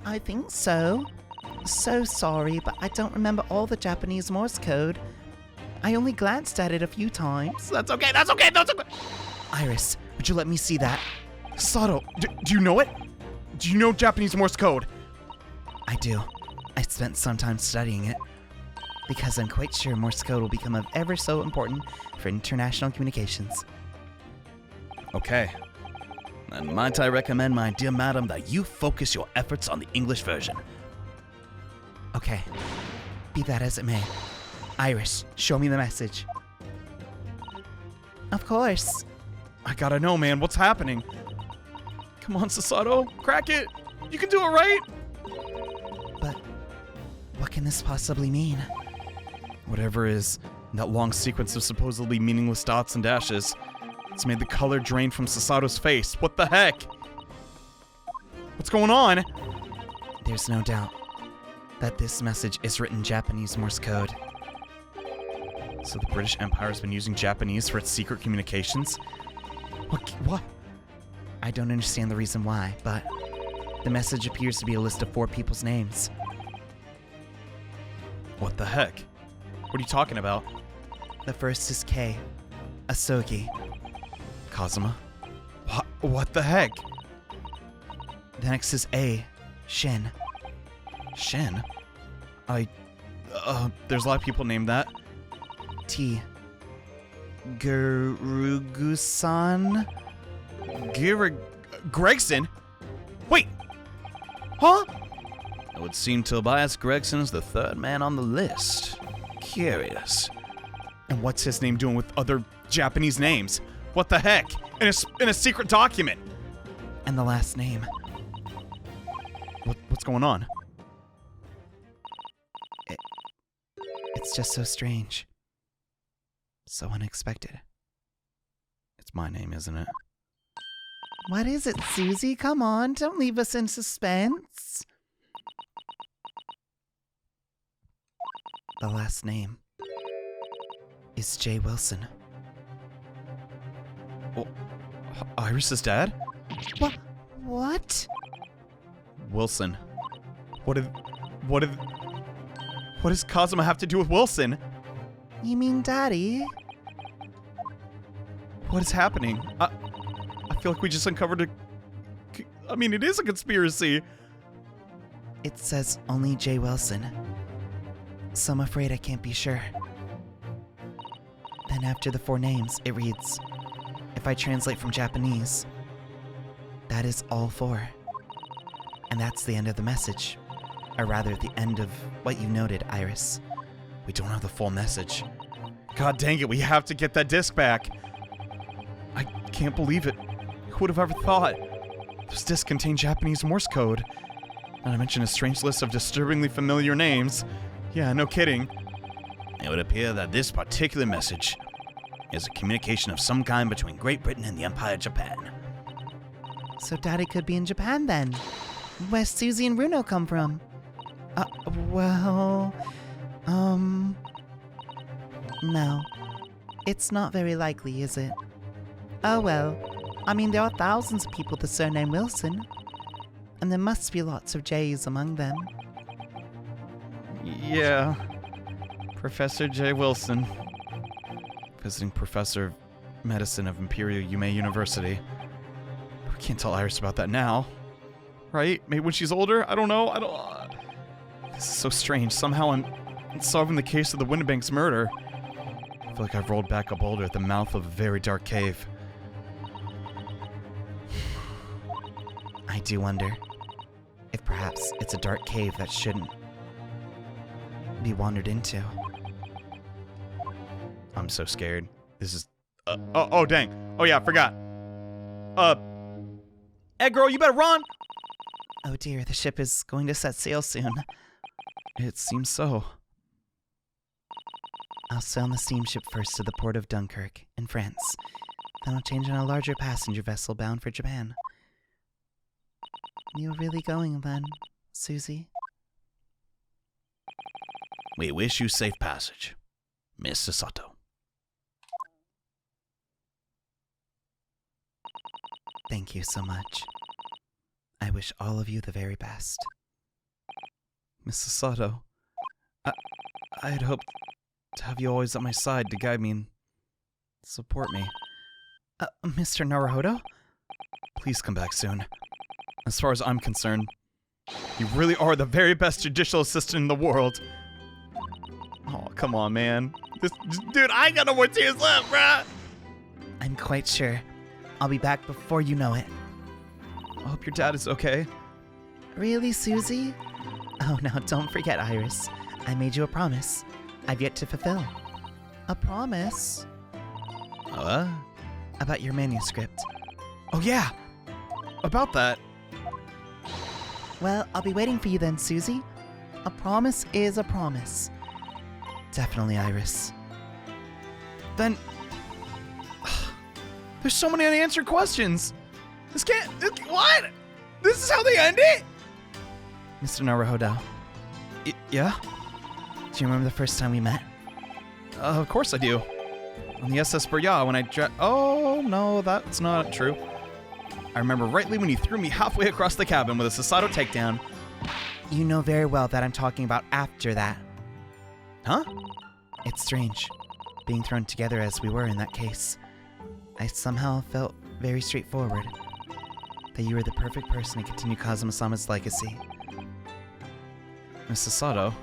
I think so. So sorry, but I don't remember all the Japanese Morse code. I only glanced at it a few times. That's okay. Iris, would you let me see that? Susato, do you know it? Do you know Japanese Morse code? I do. I spent some time studying it. Because I'm quite sure Morse code will become ever so important for international communications. Okay. And might I recommend, my dear madam, that you focus your efforts on the English version. Okay. Be that as it may. Iris, show me the message. Of course. I gotta know, man. What's happening? Come on, Susato. Crack it. You can do it, right? But what can this possibly mean? Whatever is that long sequence of supposedly meaningless dots and dashes, it's made the color drain from Susato's face. What the heck? What's going on? There's no doubt that this message is written Japanese Morse code. So the British Empire has been using Japanese for its secret communications? What? I don't understand the reason why, but the message appears to be a list of 4 people's names. What the heck? What are you talking about? The first is K. Asogi. Kazuma? What the heck? The next is A. Shin. Shin? There's a lot of people named that. T. Gurugusan? Gregson? Wait! Huh? It would seem Tobias Gregson's the 3rd man on the list. Curious. And what's his name doing with other Japanese names? What the heck? In a secret document. And the last name. What's going on? It's just so strange. So unexpected. It's my name, isn't it? What is it, Susie? Come on, don't leave us in suspense. The last name is J. Wilson. Well, Iris's dad? What? Wilson. What does Kazuma have to do with Wilson? You mean Daddy? What is happening? I feel like we just uncovered it is a conspiracy. It says only J. Wilson. So I'm afraid I can't be sure. Then after the 4 names, it reads, if I translate from Japanese, that is all 4. And that's the end of the message. Or rather, the end of what you noted, Iris. We don't have the full message. God dang it, we have to get that disc back. I can't believe it. Who would have ever thought? This disc contained Japanese Morse code. Not to mention a strange list of disturbingly familiar names. Yeah, no kidding. It would appear that this particular message is a communication of some kind between Great Britain and the Empire of Japan. So Daddy could be in Japan then. Where's Susie and Runo come from? No. It's not very likely, is it? Oh well. I mean, there are thousands of people with the surname Wilson. And there must be lots of J's among them. Yeah. Professor J. Wilson. visiting professor of medicine of Imperial Yume University. We can't tell Iris about that now. Right? Maybe when she's older? I don't know. This is so strange. Somehow I'm solving the case of the Windibank's murder. I feel like I've rolled back a boulder at the mouth of a very dark cave. I do wonder if perhaps it's a dark cave that shouldn't be wandered into. I'm so scared. This is... oh, dang. Oh, yeah, I forgot. Hey, girl, you better run! Oh dear, the ship is going to set sail soon. It seems so. I'll sail on the steamship first to the port of Dunkirk, in France. Then I'll change on a larger passenger vessel bound for Japan. You're really going then, Susie? We wish you safe passage, Miss Susato. Thank you so much. I wish all of you the very best. Miss Susato, I had hoped to have you always at my side to guide me and support me. Mr. Naruhodo? Please come back soon. As far as I'm concerned, you really are the very best judicial assistant in the world. Oh, come on, man. Dude, I ain't got no more tears left, bruh! I'm quite sure. I'll be back before you know it. I hope your dad is okay. Really, Susie? Oh, now don't forget, Iris. I made you a promise I've yet to fulfill. A promise? About your manuscript. Oh, yeah! About that. Well, I'll be waiting for you then, Susie. A promise is a promise. Definitely, Iris. Then... there's so many unanswered questions. What? This is how they end it? Mr. Naruhodo, Yeah? do you remember the first time we met? Of course I do. On the SS Burya when I oh, no, that's not true. I remember rightly when you threw me halfway across the cabin with a Susato takedown. You know very well that I'm talking about after that. Huh? It's strange, being thrown together as we were in that case. I somehow felt very straightforward, that you were the perfect person to continue Kazuma-sama's legacy. Miss Susato.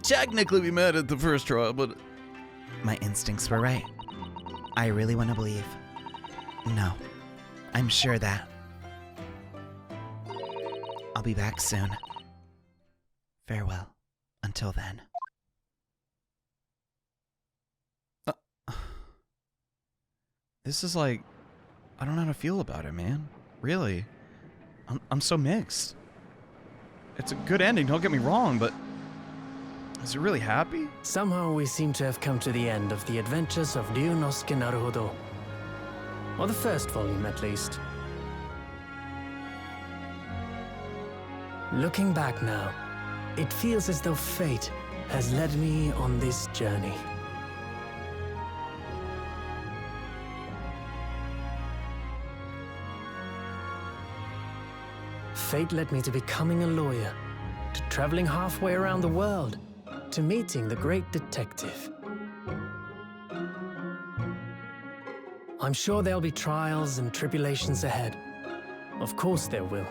Technically we met at the first trial, but... My instincts were right. I really want to believe. No, I'm sure that. I'll be back soon. Farewell. Until then. This is like... I don't know how to feel about it, man. Really. I'm so mixed. It's a good ending, don't get me wrong, but... is it really happy? Somehow we seem to have come to the end of the adventures of Ryunosuke Naruhodo. Or the first volume, at least. Looking back now, it feels as though fate has led me on this journey. Fate led me to becoming a lawyer, to traveling halfway around the world, to meeting the great detective. I'm sure there'll be trials and tribulations ahead. Of course there will.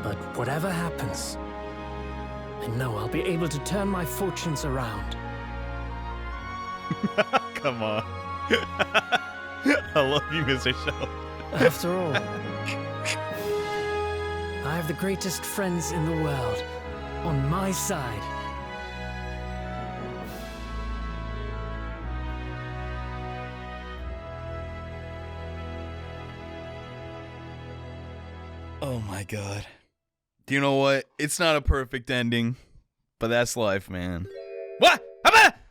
But whatever happens, I know I'll be able to turn my fortunes around. Come on. I love you, Mr. Shell. After all, I have the greatest friends in the world on my side. Oh my god. Do you know what? It's not a perfect ending, but that's life, man. What?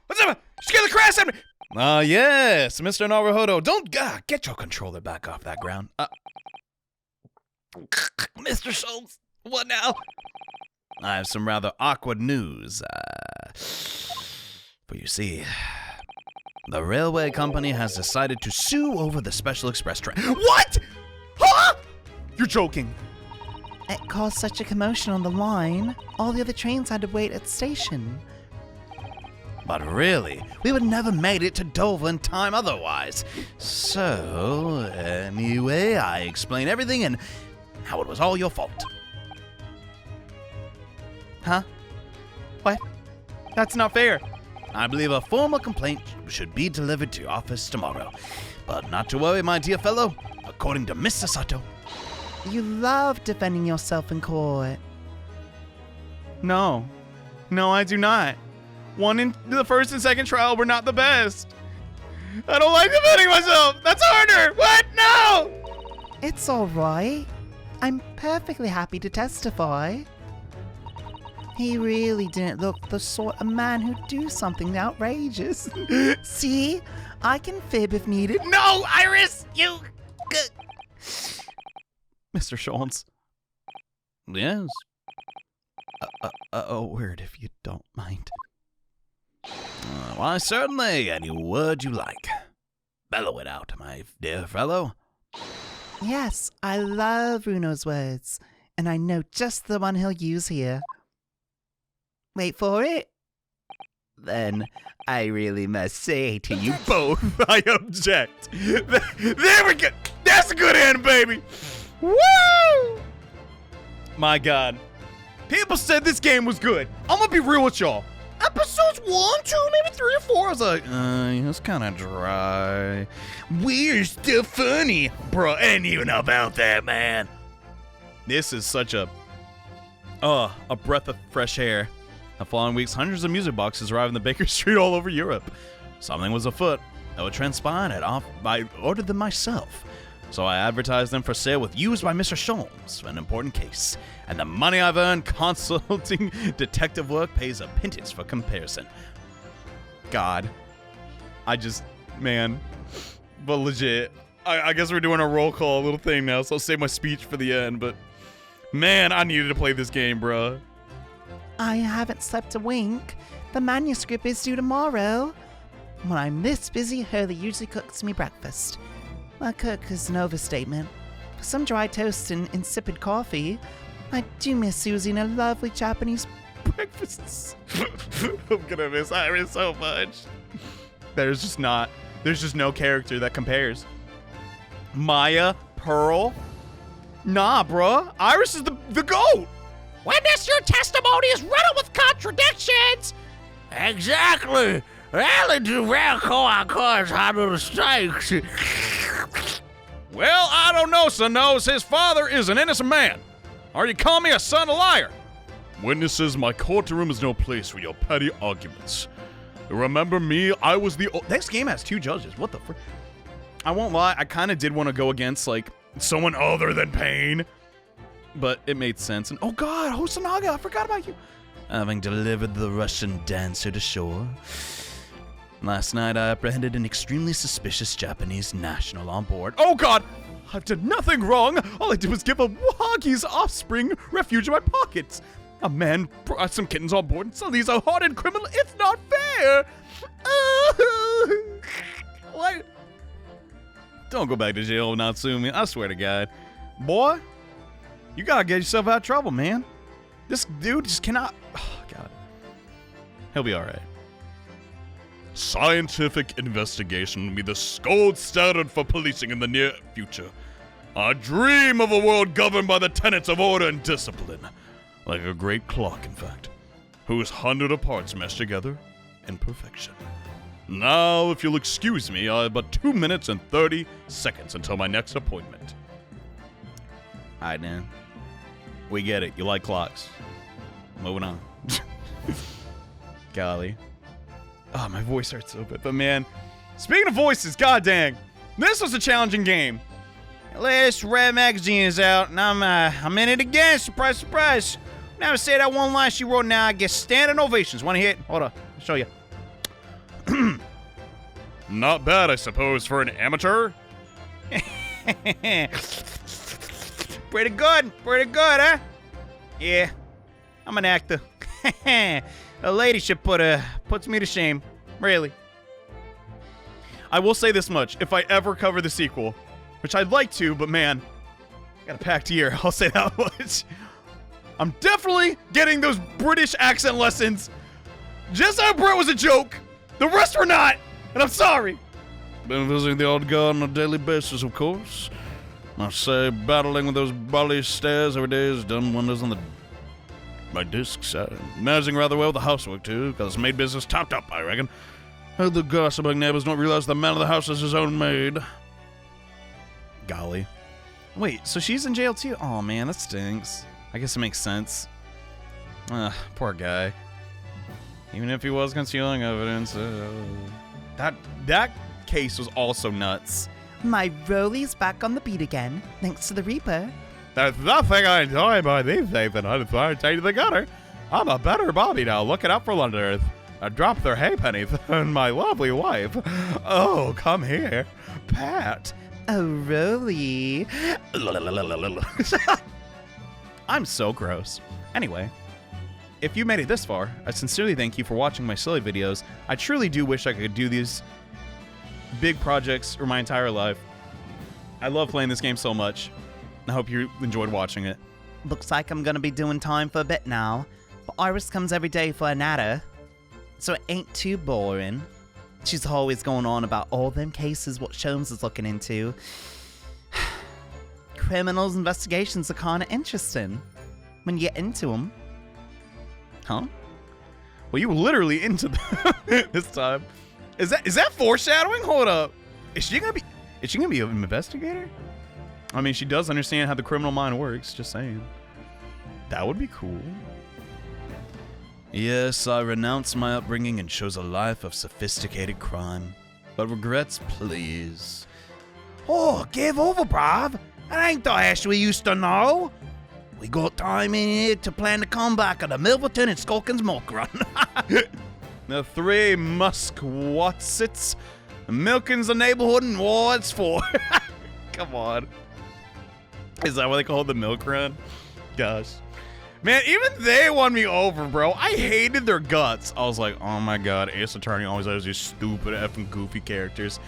What's up? Scare the crap out of me! Yes, Mr. Naruhodo. Don't get your controller back off that ground. Mr. Sholmes, what now? I have some rather awkward news. But you see, the railway company has decided to sue over the Special Express train. What? Huh? You're joking. It caused such a commotion on the line. All the other trains had to wait at the station. But really, we would never made it to Dover in time otherwise. So, anyway, I explained everything and how it was all your fault. Huh? What? That's not fair. I believe a formal complaint should be delivered to your office tomorrow. But not to worry, my dear fellow. According to Miss Susato, You love defending yourself in court. No. No, I do not. The first and second trial were not the best. I don't like defending myself. That's harder. What? No! It's all right. I'm perfectly happy to testify. He really didn't look the sort of man who'd do something outrageous. See? I can fib if needed. No, Iris! You... Mr. Sholmes. yes. A word, if you don't mind. Why, certainly, any word you like. Bellow it out, my dear fellow. Yes, I love Bruno's words, and I know just the one he'll use here. Wait for it. Then I really must say to you Both, I object. There we go. That's a good end, baby. Woo! My God. People said this game was good. I'm gonna be real with y'all. Episodes 1, 2, maybe 3 or 4, I was like, it's kind of dry. We're still funny. Bro, ain't even about that, man. This is such a breath of fresh air. The following weeks, hundreds of music boxes arrived in the Baker Street all over Europe. Something was afoot. That would transpire, I ordered them myself. So I advertised them for sale with used by Mr. Sholmes for an important case. And the money I've earned consulting detective work pays a pittance for comparison. God. Man. But legit. I guess we're doing a roll call, a little thing now, so I'll save my speech for the end, but... Man, I needed to play this game, bruh. I haven't slept a wink. The manuscript is due tomorrow. When I'm this busy, Hurley usually cooks me breakfast. Well, cook is an overstatement. For some dry toast and insipid coffee, I do miss Susie and her lovely Japanese breakfasts. I'm gonna miss Iris so much. There's just no character that compares. Maya, Pearl. Nah, bruh. Iris is the GOAT. Witness, your testimony is riddled with contradictions! Exactly! Only do Valcoa cause handle the stakes. Well, I don't know, son knows his father is an innocent man. Or you call me a son of a liar. Witnesses, my courtroom is no place for your petty arguments. Remember me, I was the... This game has 2 judges. What the frick? I won't lie, I kind of did want to go against, like, someone other than Pain. But it made sense. And oh God, Hosanaga, I forgot about you. Having delivered the Russian dancer to shore, last night I apprehended an extremely suspicious Japanese national on board. Oh God, I've done nothing wrong. All I did was give a Wahagi's offspring refuge in my pockets. A man brought some kittens on board and suddenly he's a hardened criminal. It's not fair. What? Don't go back to jail, Natsumi. I swear to God. Boy, you gotta get yourself out of trouble, man. This dude just cannot... Oh, God. He'll be alright. Scientific investigation will be the gold standard for policing in the near future. I dream of a world governed by the tenets of order and discipline. Like a great clock, in fact, whose 100 parts mesh together in perfection. Now, if you'll excuse me, I have but 2 minutes and 30 seconds until my next appointment. Alright, man. We get it. You like clocks. Moving on. Golly. Oh, my voice hurts so bad. But man, speaking of voices, god dang, this was a challenging game. Latest Red magazine is out, and I'm in it again. Surprise, surprise. Now to say that one line she wrote, now I get standing ovations. Want to hear it? Hold on, I'll show you. Not bad, I suppose, for an amateur. Pretty good, huh? Yeah, I'm an actor. A lady should puts me to shame, really. I will say this much, if I ever cover the sequel, which I'd like to, but man, I got a packed year, I'll say that much. I'm definitely getting those British accent lessons Just how Brett was a joke. The rest were not, and I'm sorry. Been visiting the old guard on a daily basis, of course. Must say, battling with those bally stairs every day has done wonders on my discs. Managing rather well with the housework, too, because it's made business topped up, I reckon. Heard the gossiping neighbors don't realize the man of the house is his own maid. Golly. Wait, so she's in jail too? Oh man, that stinks. I guess it makes sense. Poor guy. Even if he was concealing evidence. That case was also nuts. My Rolly's back on the beat again, thanks to the Reaper. There's nothing I enjoy more these days than unauthoritative the gutter. I'm a better Bobby now, looking out for Londoners. I dropped their halfpennies and my lovely wife. Oh, come here, Pat. Oh, Rolly. I'm so gross. Anyway, if you made it this far, I sincerely thank you for watching my silly videos. I truly do wish I could do these big projects for my entire life. I love playing this game so much. I hope you enjoyed watching it. Looks like I'm gonna be doing time for a bit now. But Iris comes every day for a natter, so it ain't too boring. She's always going on about all them cases what Sholmes is looking into. Criminals investigations are kinda interesting when you get into them. Huh? Well, you were literally into them this time. Is that foreshadowing? Hold up. Is she gonna be an investigator? I mean, she does understand how the criminal mind works, just saying. That would be cool. Yes, I renounce my upbringing and chose a life of sophisticated crime. But regrets, please. Oh, give over, bruv. That ain't the Ash we used to know. We got time in here to plan the comeback of the Milverton and Skulkins milk run. The three Musquatsits, milkins the neighborhood and wards for. Come on. Is that what they call the milk run? Gosh. Man, even they won me over, bro. I hated their guts. I was like, oh my god, Ace Attorney always has these stupid effing goofy characters.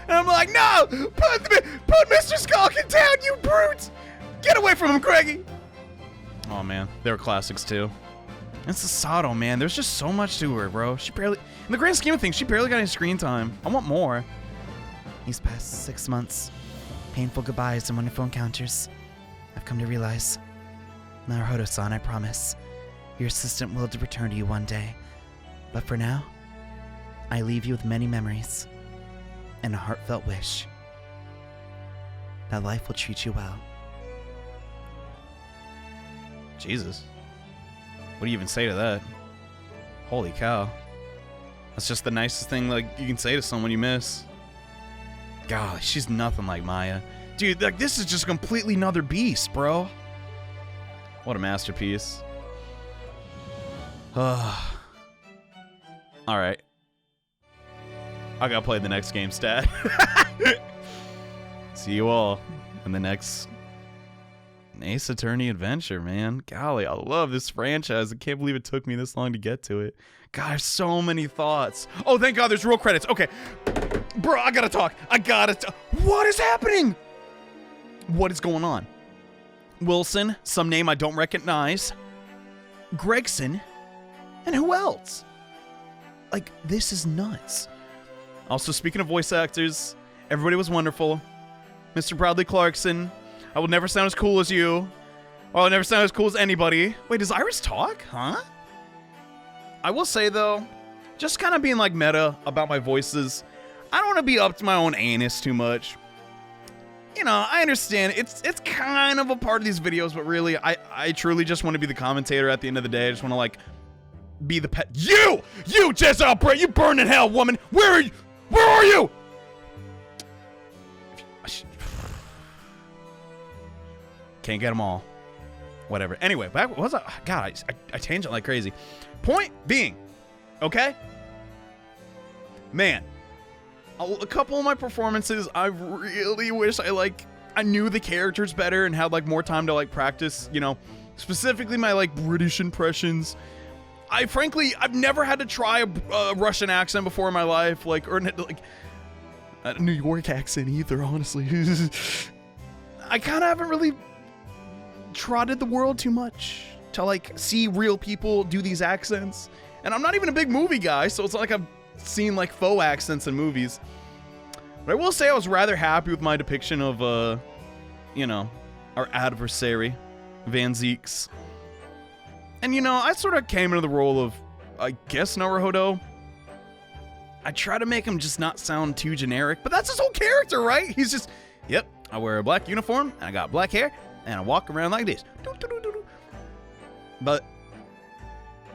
And I'm like, no! Put Mr. Skulkin down, you brutes! Get away from him, Craigie! Oh man, they were classics too. And Susato, man, there's just so much to her, bro. She barely, in the grand scheme of things, she barely got any screen time. I want more. These past 6 months, painful goodbyes and wonderful encounters, I've come to realize, Naruhodo-san, I promise, your assistant will return to you one day. But for now, I leave you with many memories and a heartfelt wish that life will treat you well. Jesus. What do you even say to that? Holy cow. That's just the nicest thing like you can say to someone you miss. God, she's nothing like Maya. Dude, like this is just completely another beast, bro. What a masterpiece. Alright. I gotta play the next game stat. See you all in the next Ace Attorney adventure, man. Golly, I love this franchise. I can't believe it took me this long to get to it. God, I have so many thoughts. Oh, thank God there's real credits. Okay. Bro, I gotta talk. What is happening? What is going on? Wilson, some name I don't recognize. Gregson, and who else? Like, this is nuts. Also, speaking of voice actors, everybody was wonderful. Mr. Bradley Clarkson, I will never sound as cool as you. Or I'll never sound as cool as anybody. Wait, does Iris talk? Huh? I will say, though, just kind of being like meta about my voices, I don't want to be up to my own anus too much. You know, I understand it's kind of a part of these videos, but really, I truly just want to be the commentator at the end of the day. I just want to, like, be the pet. You Jezebel Brett, you burn in hell, woman. Where are you? Where are you? Can't get them all. Whatever. Anyway, back, what was I? God, I tangent like crazy. Point being, okay? Man, a couple of my performances, I really wish I knew the characters better and had, like, more time to, like, practice, you know, specifically my, like, British impressions. I've never had to try a Russian accent before in my life, like, or, like, a New York accent either, honestly. I kind of haven't really trotted the world too much to, like, see real people do these accents And I'm not even a big movie guy, so it's not like I've seen like faux accents in movies. But I will say I was rather happy with my depiction of, you know, our adversary, Van Zieks. And you know, I sort of came into the role of, I guess, Naruhodo. I try to make him just not sound too generic, but that's his whole character, right? He's just, yep, I wear a black uniform, and I got black hair, and I walk around like this. But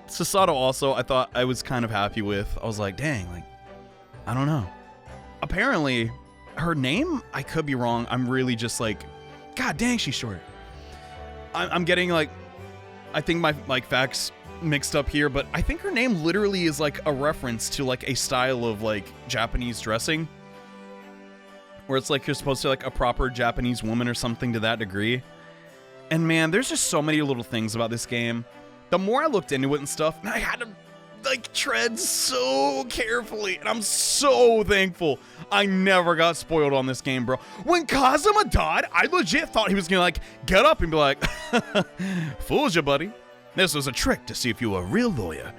Susato also, I thought I was kind of happy with. I was like, dang, like, I don't know. Apparently, her name, I could be wrong. I'm really just like, god dang, she's short. I'm getting like, I think my like facts mixed up here, but I think her name literally is like a reference to like a style of like Japanese dressing, where it's like you're supposed to like a proper Japanese woman or something to that degree. And man, there's just so many little things about this game. The more I looked into it and stuff, I had to like tread so carefully, and I'm so thankful I never got spoiled on this game, bro. When Kazuma died, I legit thought he was gonna like get up and be like, fooled you, buddy. This was a trick to see if you were a real lawyer.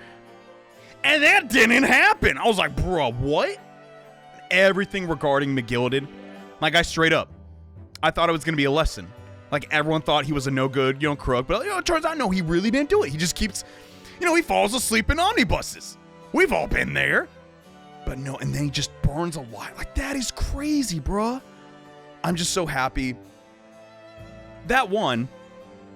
And that didn't happen. I was like, bro, what? Everything regarding McGilded, like I straight up, I thought it was gonna be a lesson. Like everyone thought he was a no good, you know, crook, but you know, it turns out no, he really didn't do it. He just keeps, you know, he falls asleep in omnibuses. We've all been there. But no, and then he just burns alive. Like that is crazy, bruh. I'm just so happy. That one,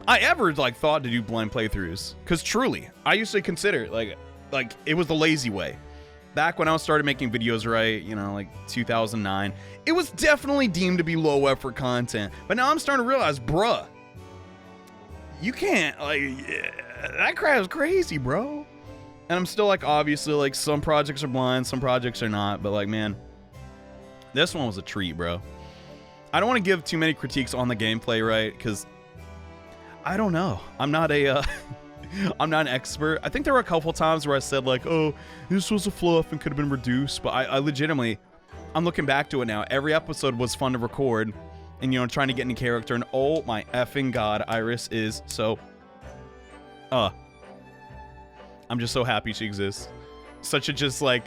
I ever like thought to do blind playthroughs, because truly, I used to consider it like it was the lazy way. Back when I started making videos, right, you know, like 2009, it was definitely deemed to be low effort content. But now I'm starting to realize, bruh, you can't, like, that crap is crazy, bro. And I'm still like, obviously, like some projects are blind, some projects are not, but like, man, this one was a treat, bro. I don't want to give too many critiques on the gameplay, right? Because I don't know. I'm not a, I'm not an expert. I think there were a couple times where I said like, oh, this was a fluff and could have been reduced. But I legitimately, I'm looking back to it now. Every episode was fun to record and, you know, trying to get in character. And oh my effing God, Iris is so, I'm just so happy she exists. Such a just like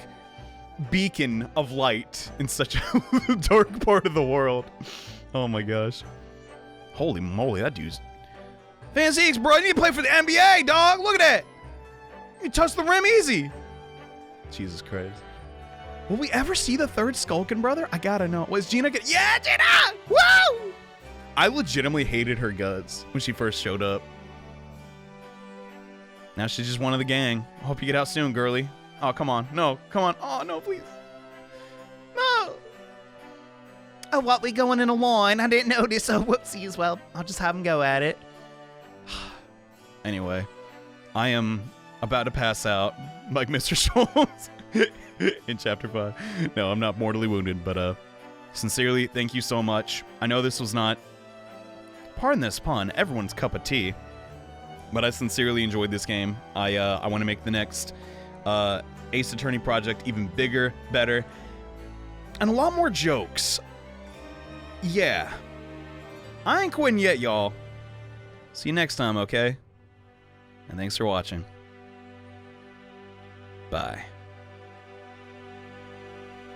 beacon of light in such a dark part of the world. Oh my gosh. Holy moly, that dude's... Van Zieks, bro, you need to play for the NBA, dog. Look at that. You touch the rim easy. Jesus Christ. Will we ever see the third Skulkin brother? I gotta know. Was Gina good? Yeah, Gina! Woo! I legitimately hated her guts when she first showed up. Now she's just one of the gang. I hope you get out soon, girly. Oh, come on. No, come on. Oh, no, please. No. Oh, what? We going in a line? I didn't notice. Oh, whoopsies. Well, I'll just have him go at it. Anyway, I am about to pass out like Mr. Sholmes in Chapter 5. No, I'm not mortally wounded, but sincerely, thank you so much. I know this was not, pardon this pun, everyone's cup of tea, but I sincerely enjoyed this game. I want to make the next Ace Attorney project even bigger, better, and a lot more jokes. Yeah. I ain't quitting yet, y'all. See you next time, okay? And thanks for watching. Bye.